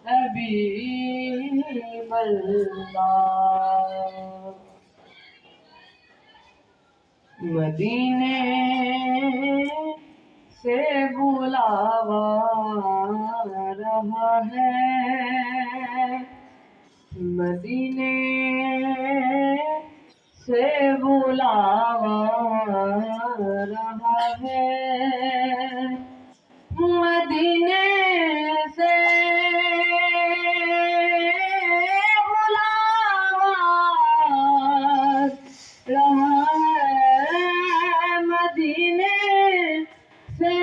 حبیب اللہ، مدینے سے بلاوا رہا ہے، مدینے سے بلاوا رہا ہے، مدینے سے بلاوا رہا ہے، مدینے سے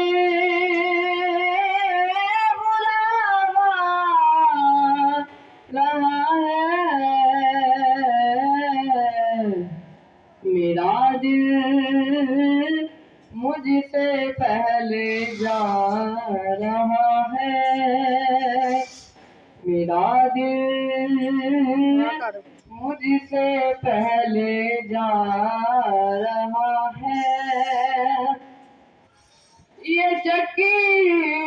بلاوا رہا ہے، میرا دل مجھ سے پہلے جا رہا ہے، میرا دل مجھ سے پہلے جا رہا ہے، یہ چکی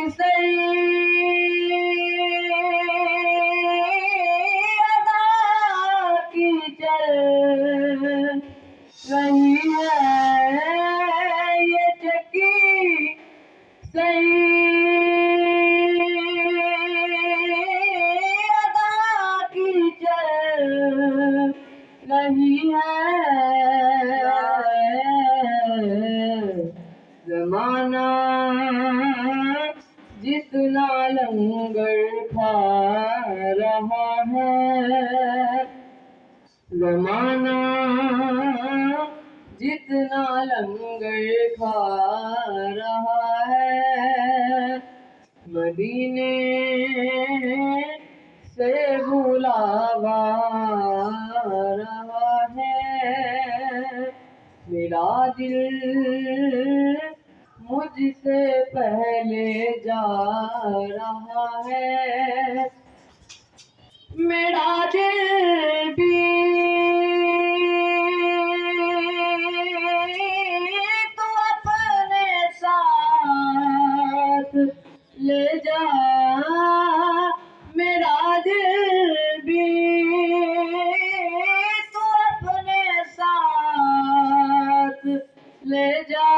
سیدا کی چل رہی ہے، یہ چکی سیدا کی چل رہی ہے، زمانہ جتنا لنگر کھا رہا ہے، زمانہ جتنا لنگر کھا رہا ہے، مدینے سے بلاوا رہا ہے، میرا دل مجھ سے پہلے جا رہا ہے، میرا دل بھی تو اپنے ساتھ لے جا، میرا دل بھی تو اپنے ساتھ لے جا،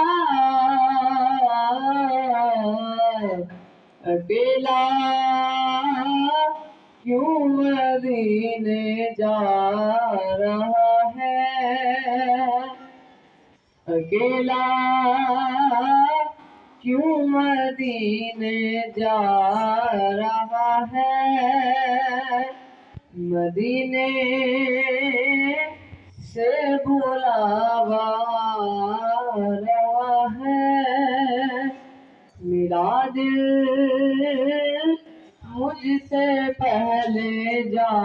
اکیلا کیوں مدینے جا رہا ہے، اکیلا کیوں مدینے جا رہا ہے، مدینے سے بلاوا رہا ہے، میرا دل مجھ سے پہلے جا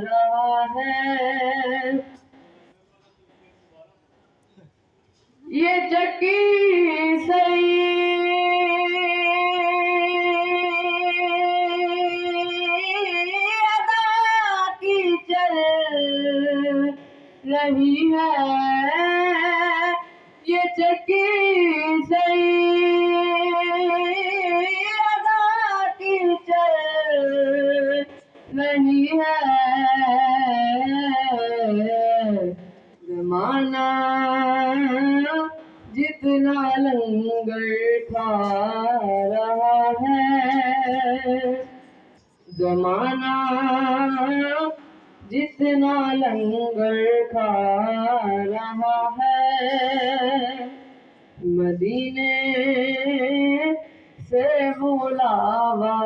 رہا ہے، یہ چکی سیدا کی چل رہی ہے، یہ چکی سیدا کی چل رہی ہے، زمانہ جتنا لنگر کھا رہا ہے، زمانہ جتنا لنگر کھا رہا ہے، مدینے سے بلاوا